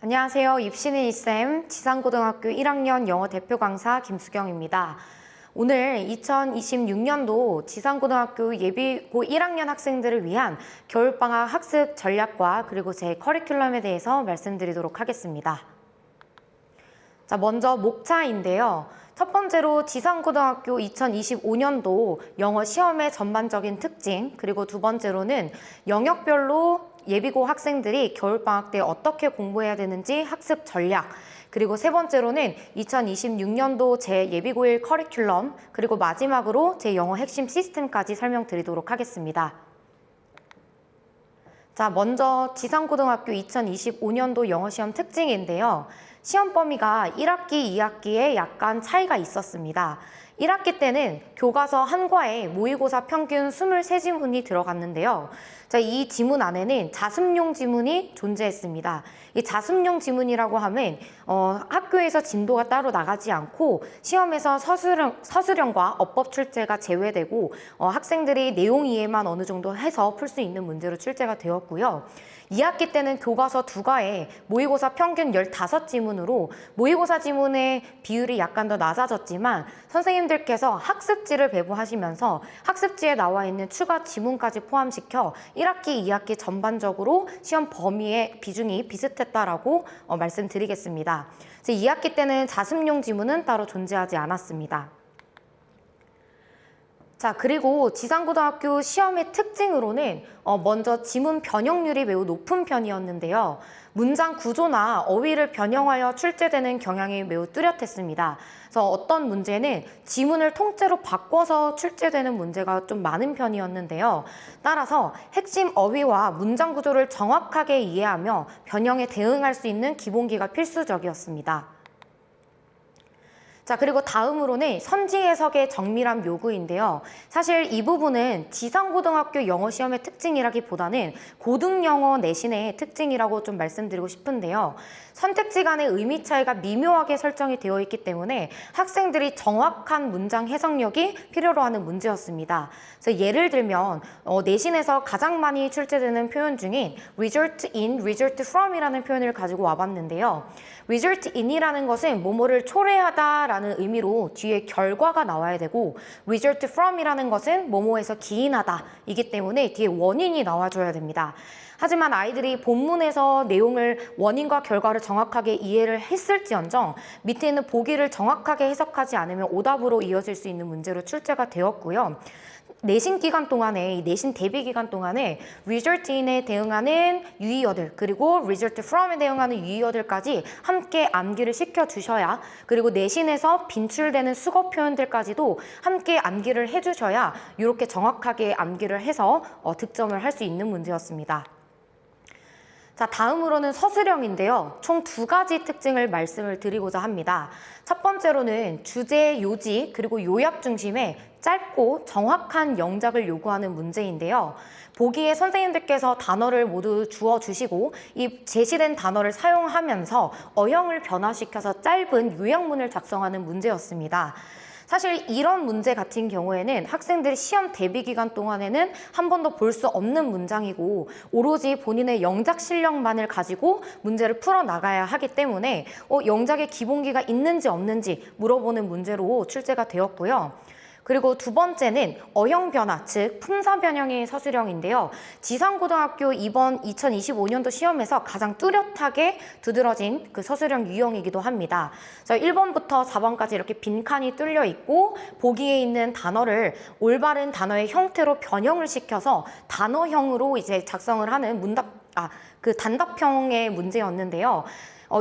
안녕하세요. 입시는 이쌤 지상고등학교 1학년 영어 대표 강사 김수경입니다. 오늘 2026년도 지상고등학교 예비고 1학년 학생들을 위한 겨울방학 학습 전략과 그리고 제 커리큘럼에 대해서 말씀드리도록 하겠습니다. 자, 먼저 목차인데요. 첫 번째로 지상고등학교 2025년도 영어 시험의 전반적인 특징, 그리고 두 번째로는 영역별로 예비고 학생들이 겨울방학 때 어떻게 공부해야 되는지 학습 전략, 그리고 세 번째로는 2026년도 제 예비고1 커리큘럼, 그리고 마지막으로 제 영어 핵심 시스템까지 설명드리도록 하겠습니다. 자, 먼저 지상고등학교 2025년도 영어시험 특징인데요. 시험 범위가 1학기, 2학기에 약간 차이가 있었습니다. 1학기 때는 교과서 한 과에 모의고사 평균 23지문이 들어갔는데요. 자, 이 지문 안에는 자습용 지문이 존재했습니다. 이 자습용 지문이라고 하면 학교에서 진도가 따로 나가지 않고 시험에서 서술형과 어법 출제가 제외되고 학생들이 내용 이해만 어느 정도 해서 풀 수 있는 문제로 출제가 되었고요. 2학기 때는 교과서 두 과에 모의고사 평균 15지문으로 모의고사 지문의 비율이 약간 더 낮아졌지만 선생님들께서 학습지를 배부하시면서 학습지에 나와 있는 추가 지문까지 포함시켜 1학기, 2학기 전반적으로 시험 범위의 비중이 비슷했다라고 말씀드리겠습니다. 2학기 때는 자습용 지문은 따로 존재하지 않았습니다. 자, 그리고 지상고등학교 시험의 특징으로는 먼저 지문 변형률이 매우 높은 편이었는데요. 문장 구조나 어휘를 변형하여 출제되는 경향이 매우 뚜렷했습니다. 그래서 어떤 문제는 지문을 통째로 바꿔서 출제되는 문제가 좀 많은 편이었는데요. 따라서 핵심 어휘와 문장 구조를 정확하게 이해하며 변형에 대응할 수 있는 기본기가 필수적이었습니다. 자, 그리고 다음으로는 선지 해석의 정밀함 요구인데요. 사실 이 부분은 지상고등학교 영어 시험의 특징이라기보다는 고등영어 내신의 특징이라고 좀 말씀드리고 싶은데요. 선택지 간의 의미 차이가 미묘하게 설정이 되어 있기 때문에 학생들이 정확한 문장 해석력이 필요로 하는 문제였습니다. 그래서 예를 들면 내신에서 가장 많이 출제되는 표현 중인 result in, result from이라는 표현을 가지고 와봤는데요. result in이라는 것은 뭐뭐를 초래하다라는 의미로 뒤에 결과가 나와야 되고 result from이라는 것은 뭐뭐에서 기인하다 이기 때문에 뒤에 원인이 나와줘야 됩니다. 하지만 아이들이 본문에서 내용을 원인과 결과를 정확하게 이해를 했을지언정 밑에 있는 보기를 정확하게 해석하지 않으면 오답으로 이어질 수 있는 문제로 출제가 되었고요. 내신 기간 동안에, 내신 대비 기간 동안에 result in에 대응하는 유의어들 그리고 result from에 대응하는 유의어들까지 함께 암기를 시켜주셔야, 그리고 내신에서 빈출되는 수거 표현들까지도 함께 암기를 해주셔야 이렇게 정확하게 암기를 해서 득점을 할 수 있는 문제였습니다. 자, 다음으로는 서술형인데요. 총 두 가지 특징을 말씀을 드리고자 합니다. 첫 번째로는 주제, 요지, 그리고 요약 중심의 짧고 정확한 영작을 요구하는 문제인데요. 보기에 선생님들께서 단어를 모두 주어주시고 이 제시된 단어를 사용하면서 어형을 변화시켜서 짧은 요약문을 작성하는 문제였습니다. 사실 이런 문제 같은 경우에는 학생들이 시험 대비 기간 동안에는 한 번도 볼 수 없는 문장이고 오로지 본인의 영작 실력만을 가지고 문제를 풀어나가야 하기 때문에 영작의 기본기가 있는지 없는지 물어보는 문제로 출제가 되었고요. 그리고 두 번째는 어형 변화, 즉 품사 변형의 서술형인데요. 지상고등학교 이번 2025년도 시험에서 가장 뚜렷하게 두드러진 그 서술형 유형이기도 합니다. 1번부터 4번까지 이렇게 빈칸이 뚫려 있고 보기에 있는 단어를 올바른 단어의 형태로 변형을 시켜서 단어형으로 이제 작성을 하는 단답형의 문제였는데요.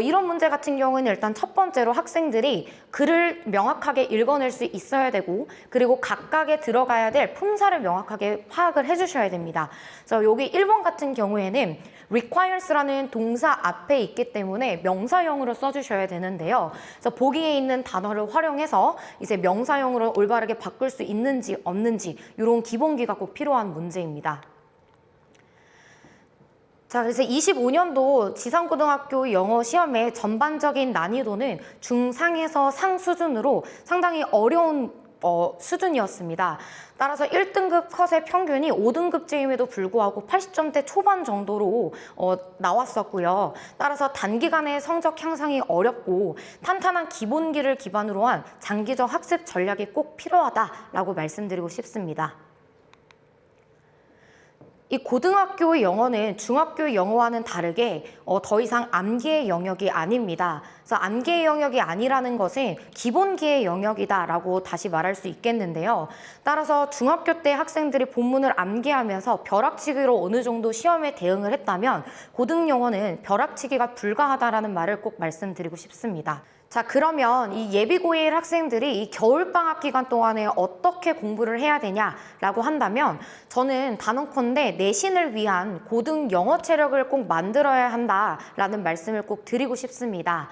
이런 문제 같은 경우는 일단 첫 번째로 학생들이 글을 명확하게 읽어낼 수 있어야 되고, 그리고 각각에 들어가야 될 품사를 명확하게 파악을 해주셔야 됩니다. 그래서 여기 1번 같은 경우에는 requires라는 동사 앞에 있기 때문에 명사형으로 써주셔야 되는데요. 그래서 보기에 있는 단어를 활용해서 이제 명사형으로 올바르게 바꿀 수 있는지 없는지 이런 기본기가 꼭 필요한 문제입니다. 자, 그래서 25년도 지상고등학교 영어 시험의 전반적인 난이도는 중상에서 상 수준으로 상당히 어려운 수준이었습니다. 따라서 1등급 컷의 평균이 5등급제임에도 불구하고 80점대 초반 정도로 나왔었고요. 따라서 단기간에 성적 향상이 어렵고 탄탄한 기본기를 기반으로 한 장기적 학습 전략이 꼭 필요하다라고 말씀드리고 싶습니다. 이 고등학교 영어는 중학교 영어와는 다르게 더 이상 암기의 영역이 아닙니다. 그래서 암기의 영역이 아니라는 것은 기본기의 영역이다라고 다시 말할 수 있겠는데요. 따라서 중학교 때 학생들이 본문을 암기하면서 벼락치기로 어느 정도 시험에 대응을 했다면 고등 영어는 벼락치기가 불가하다라는 말을 꼭 말씀드리고 싶습니다. 자, 그러면 이 예비고1 학생들이 이 겨울방학 기간 동안에 어떻게 공부를 해야 되냐라고 한다면 저는 단언컨대 내신을 위한 고등 영어 체력을 꼭 만들어야 한다라는 말씀을 꼭 드리고 싶습니다.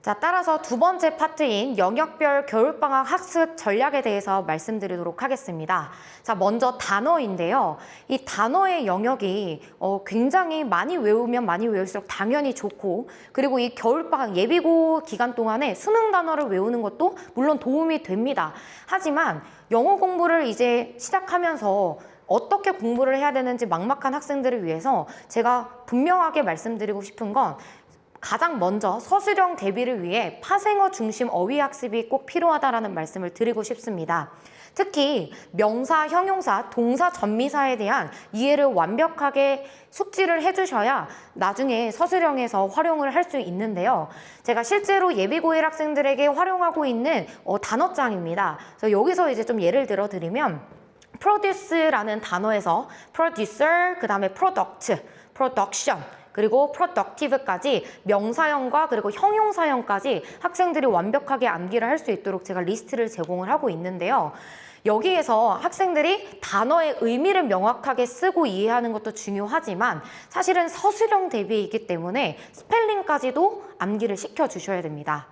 자, 따라서 두 번째 파트인 영역별 겨울방학 학습 전략에 대해서 말씀드리도록 하겠습니다. 자, 먼저 단어인데요. 이 단어의 영역이 굉장히 많이 외우면 많이 외울수록 당연히 좋고, 그리고 이 겨울방학 예비고 기간 동안에 수능 단어를 외우는 것도 물론 도움이 됩니다. 하지만 영어 공부를 이제 시작하면서 어떻게 공부를 해야 되는지 막막한 학생들을 위해서 제가 분명하게 말씀드리고 싶은 건 가장 먼저 서술형 대비를 위해 파생어 중심 어휘 학습이 꼭 필요하다라는 말씀을 드리고 싶습니다. 특히 명사, 형용사, 동사, 전미사에 대한 이해를 완벽하게 숙지를 해주셔야 나중에 서술형에서 활용을 할 수 있는데요. 제가 실제로 예비고1 학생들에게 활용하고 있는 단어장입니다. 그래서 여기서 이제 좀 예를 들어 드리면 produce라는 단어에서 producer, 그 다음에 product, production, 그리고 productive까지 명사형과 그리고 형용사형까지 학생들이 완벽하게 암기를 할 수 있도록 제가 리스트를 제공을 하고 있는데요. 여기에서 학생들이 단어의 의미를 명확하게 쓰고 이해하는 것도 중요하지만 사실은 서술형 대비이기 때문에 스펠링까지도 암기를 시켜주셔야 됩니다.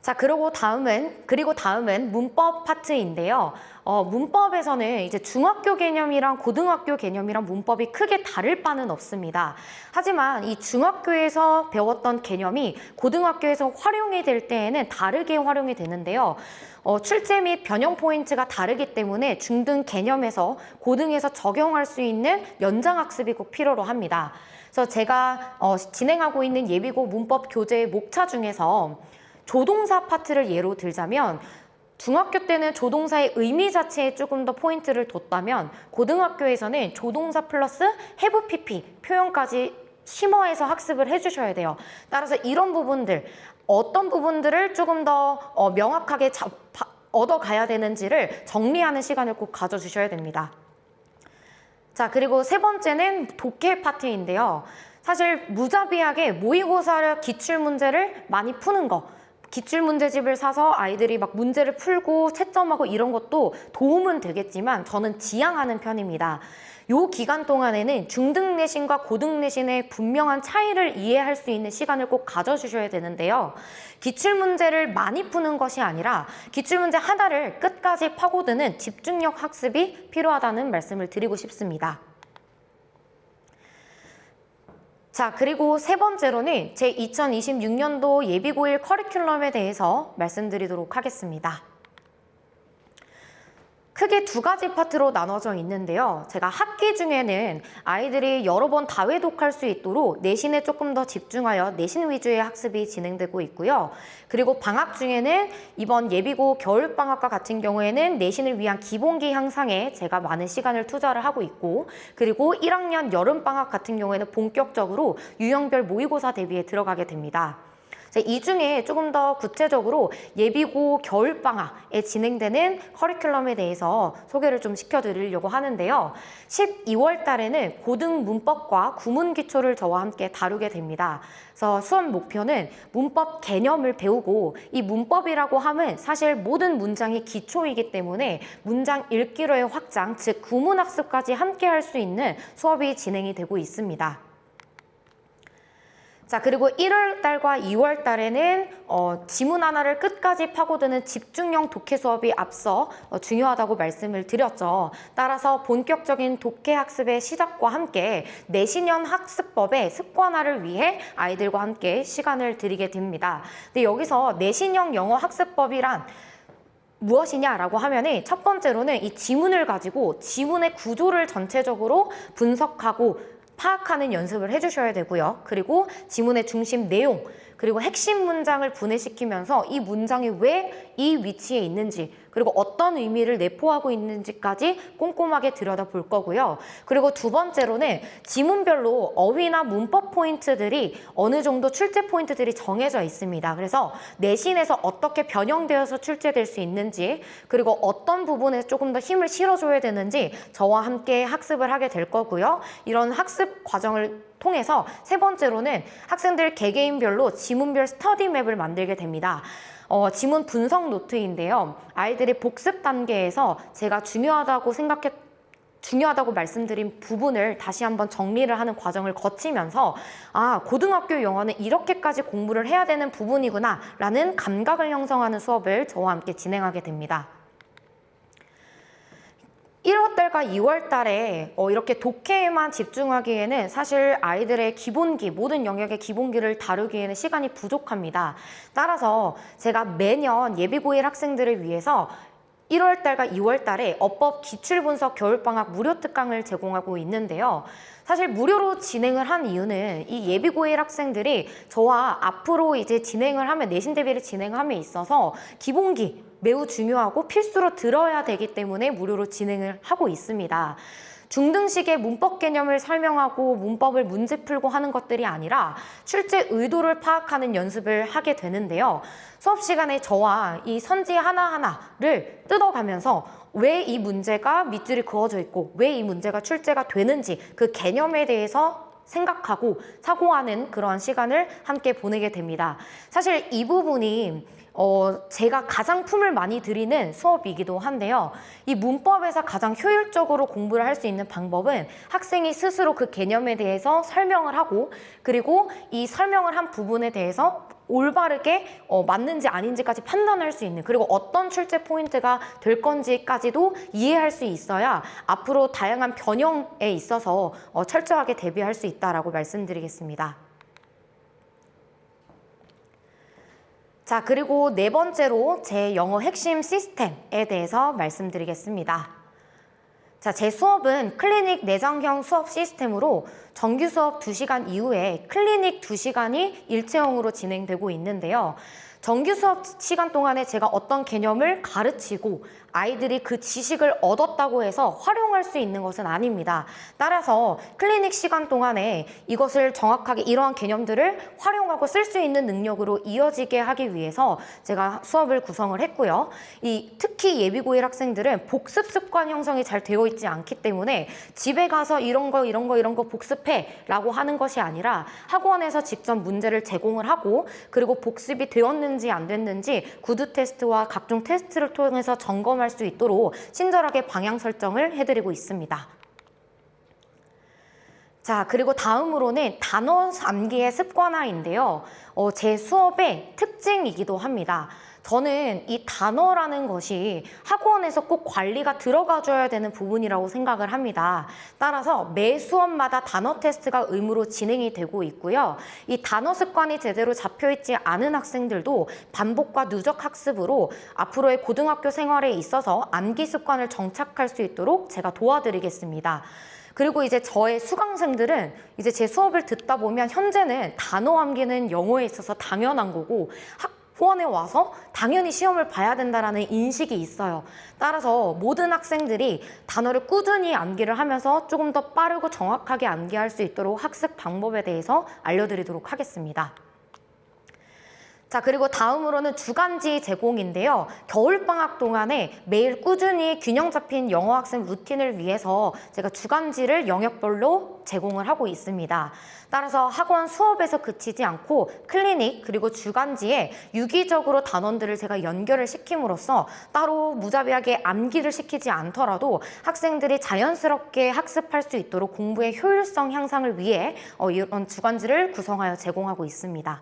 자, 그리고 다음은 문법 파트인데요. 문법에서는 이제 중학교 개념이랑 고등학교 개념이랑 문법이 크게 다를 바는 없습니다. 하지만 이 중학교에서 배웠던 개념이 고등학교에서 활용이 될 때에는 다르게 활용이 되는데요. 출제 및 변형 포인트가 다르기 때문에 중등 개념에서 고등에서 적용할 수 있는 연장학습이 꼭 필요로 합니다. 그래서 제가 진행하고 있는 예비고 문법 교재의 목차 중에서 조동사 파트를 예로 들자면 중학교 때는 조동사의 의미 자체에 조금 더 포인트를 뒀다면 고등학교에서는 조동사 플러스 have pp 표현까지 심화해서 학습을 해주셔야 돼요. 따라서 이런 부분들, 어떤 부분들을 조금 더 명확하게 얻어가야 되는지를 정리하는 시간을 꼭 가져주셔야 됩니다. 자, 그리고 세 번째는 독해 파트인데요. 사실 무자비하게 모의고사 기출문제를 많이 푸는 거, 기출문제집을 사서 아이들이 막 문제를 풀고 채점하고 이런 것도 도움은 되겠지만 저는 지양하는 편입니다. 요 기간 동안에는 중등 내신과 고등 내신의 분명한 차이를 이해할 수 있는 시간을 꼭 가져주셔야 되는데요. 기출문제를 많이 푸는 것이 아니라 기출문제 하나를 끝까지 파고드는 집중력 학습이 필요하다는 말씀을 드리고 싶습니다. 자, 그리고 세 번째로는 제 2026년도 예비고1 커리큘럼에 대해서 말씀드리도록 하겠습니다. 크게 두 가지 파트로 나눠져 있는데요. 제가 학기 중에는 아이들이 여러 번 다회독할 수 있도록 내신에 조금 더 집중하여 내신 위주의 학습이 진행되고 있고요. 그리고 방학 중에는 이번 예비고 겨울방학과 같은 경우에는 내신을 위한 기본기 향상에 제가 많은 시간을 투자를 하고 있고, 그리고 1학년 여름방학 같은 경우에는 본격적으로 유형별 모의고사 대비에 들어가게 됩니다. 이 중에 조금 더 구체적으로 예비고 겨울방학에 진행되는 커리큘럼에 대해서 소개를 좀 시켜드리려고 하는데요. 12월 달에는 고등 문법과 구문 기초를 저와 함께 다루게 됩니다. 그래서 수업 목표는 문법 개념을 배우고, 이 문법이라고 함은 사실 모든 문장이 기초이기 때문에 문장 읽기로의 확장, 즉 구문학습까지 함께 할 수 있는 수업이 진행이 되고 있습니다. 자, 그리고 1월 달과 2월 달에는 지문 하나를 끝까지 파고드는 집중형 독해 수업이 앞서 중요하다고 말씀을 드렸죠. 따라서 본격적인 독해 학습의 시작과 함께 내신형 학습법의 습관화를 위해 아이들과 함께 시간을 드리게 됩니다. 근데 여기서 내신형 영어 학습법이란 무엇이냐라고 하면은 첫 번째로는 이 지문을 가지고 지문의 구조를 전체적으로 분석하고 파악하는 연습을 해주셔야 되고요. 그리고 지문의 중심 내용, 그리고 핵심 문장을 분해시키면서 이 문장이 왜 이 위치에 있는지, 그리고 어떤 의미를 내포하고 있는지까지 꼼꼼하게 들여다볼 거고요. 그리고 두 번째로는 지문별로 어휘나 문법 포인트들이 어느 정도 출제 포인트들이 정해져 있습니다. 그래서 내신에서 어떻게 변형되어서 출제될 수 있는지, 그리고 어떤 부분에 조금 더 힘을 실어줘야 되는지 저와 함께 학습을 하게 될 거고요. 이런 학습 과정을 통해서 세 번째로는 학생들 개개인별로 지문별 스터디맵을 만들게 됩니다. 지문 분석 노트인데요. 아이들이 복습 단계에서 제가 중요하다고 말씀드린 부분을 다시 한번 정리를 하는 과정을 거치면서 고등학교 영어는 이렇게까지 공부를 해야 되는 부분이구나 라는 감각을 형성하는 수업을 저와 함께 진행하게 됩니다. 1월 달과 2월 달에 이렇게 독해에만 집중하기에는 사실 아이들의 기본기, 모든 영역의 기본기를 다루기에는 시간이 부족합니다. 따라서 제가 매년 예비고1 학생들을 위해서 1월 달과 2월 달에 어법 기출분석 겨울방학 무료 특강을 제공하고 있는데요. 사실 무료로 진행을 한 이유는 이 예비고1 학생들이 저와 앞으로 이제 진행을 하면 내신 대비를 진행함에 있어서 기본기 매우 중요하고 필수로 들어야 되기 때문에 무료로 진행을 하고 있습니다. 중등식의 문법 개념을 설명하고 문법을 문제 풀고 하는 것들이 아니라 출제 의도를 파악하는 연습을 하게 되는데요. 수업 시간에 저와 이 선지 하나하나를 뜯어가면서 왜 이 문제가 밑줄이 그어져 있고 왜 이 문제가 출제가 되는지 그 개념에 대해서 생각하고 사고하는 그러한 시간을 함께 보내게 됩니다. 사실 이 부분이 제가 가장 품을 많이 들이는 수업이기도 한데요. 이 문법에서 가장 효율적으로 공부를 할 수 있는 방법은 학생이 스스로 그 개념에 대해서 설명을 하고 그리고 이 설명을 한 부분에 대해서 올바르게 맞는지 아닌지까지 판단할 수 있는 그리고 어떤 출제 포인트가 될 건지까지도 이해할 수 있어야 앞으로 다양한 변형에 있어서 철저하게 대비할 수 있다라고 말씀드리겠습니다. 자, 그리고 네 번째로 제 영어 핵심 시스템에 대해서 말씀드리겠습니다. 자, 제 수업은 클리닉 내장형 수업 시스템으로 정규 수업 2시간 이후에 클리닉 2시간이 일체형으로 진행되고 있는데요. 정규 수업 시간 동안에 제가 어떤 개념을 가르치고 아이들이 그 지식을 얻었다고 해서 활용할 수 있는 것은 아닙니다. 따라서 클리닉 시간 동안에 이것을 정확하게 이러한 개념들을 활용하고 쓸 수 있는 능력으로 이어지게 하기 위해서 제가 수업을 구성을 했고요. 특히 예비고1 학생들은 복습 습관 형성이 잘 되어 있지 않기 때문에 집에 가서 이런 거 복습해 라고 하는 것이 아니라 학원에서 직접 문제를 제공을 하고 그리고 복습이 되었는지 안 됐는지 구두 테스트와 각종 테스트를 통해서 점검할 수 있도록 친절하게 방향 설정을 해드리고 있습니다. 자, 그리고 다음으로는 단어 암기의 습관화인데요. 제 수업의 특징이기도 합니다. 저는 이 단어라는 것이 학원에서 꼭 관리가 들어가줘야 되는 부분이라고 생각을 합니다. 따라서 매 수업마다 단어 테스트가 의무로 진행이 되고 있고요. 이 단어 습관이 제대로 잡혀있지 않은 학생들도 반복과 누적 학습으로 앞으로의 고등학교 생활에 있어서 암기 습관을 정착할 수 있도록 제가 도와드리겠습니다. 그리고 이제 저의 수강생들은 이제 제 수업을 듣다 보면 현재는 단어 암기는 영어에 있어서 당연한 거고 학원에 와서 당연히 시험을 봐야 된다는 인식이 있어요. 따라서 모든 학생들이 단어를 꾸준히 암기를 하면서 조금 더 빠르고 정확하게 암기할 수 있도록 학습 방법에 대해서 알려드리도록 하겠습니다. 자, 그리고 다음으로는 주간지 제공인데요. 겨울방학 동안에 매일 꾸준히 균형 잡힌 영어 학습 루틴을 위해서 제가 주간지를 영역별로 제공을 하고 있습니다. 따라서 학원 수업에서 그치지 않고 클리닉 그리고 주간지에 유기적으로 단원들을 제가 연결을 시킴으로써 따로 무자비하게 암기를 시키지 않더라도 학생들이 자연스럽게 학습할 수 있도록 공부의 효율성 향상을 위해 이런 주간지를 구성하여 제공하고 있습니다.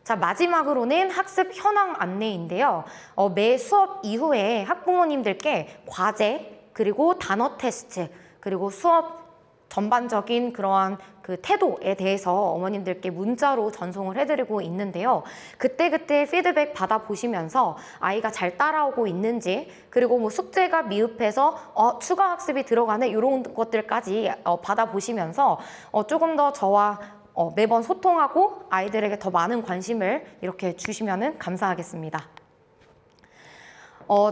자, 마지막으로는 학습 현황 안내인데요. 매 수업 이후에 학부모님들께 과제, 그리고 단어 테스트, 그리고 수업 전반적인 그러한 그 태도에 대해서 어머님들께 문자로 전송을 해드리고 있는데요. 그때그때 피드백 받아보시면서 아이가 잘 따라오고 있는지, 그리고 뭐 숙제가 미흡해서 추가 학습이 들어가는 이런 것들까지 받아보시면서 조금 더 저와 매번 소통하고 아이들에게 더 많은 관심을 이렇게 주시면 감사하겠습니다.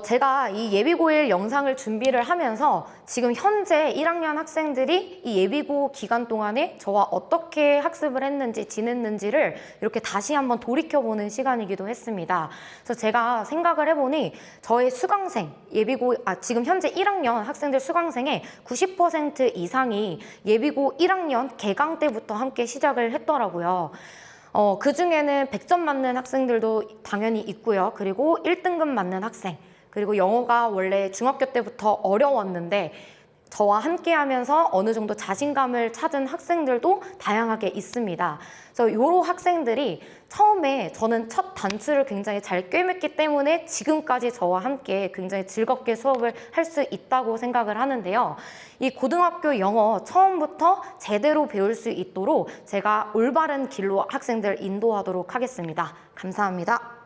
제가 이 예비고1 영상을 준비를 하면서 지금 현재 1학년 학생들이 이 예비고 기간 동안에 저와 어떻게 학습을 했는지 지냈는지를 이렇게 다시 한번 돌이켜보는 시간이기도 했습니다. 그래서 제가 생각을 해보니 저의 수강생, 지금 현재 1학년 학생들 수강생의 90% 이상이 예비고 1학년 개강 때부터 함께 시작을 했더라고요. 그 중에는 100점 맞는 학생들도 당연히 있고요. 그리고 1등급 맞는 학생, 그리고 영어가 원래 중학교 때부터 어려웠는데 저와 함께 하면서 어느 정도 자신감을 찾은 학생들도 다양하게 있습니다. 그래서 이런 학생들이 처음에 저는 첫 단추를 굉장히 잘 꿰맸기 때문에 지금까지 저와 함께 굉장히 즐겁게 수업을 할 수 있다고 생각을 하는데요. 이 고등학교 영어 처음부터 제대로 배울 수 있도록 제가 올바른 길로 학생들 인도하도록 하겠습니다. 감사합니다.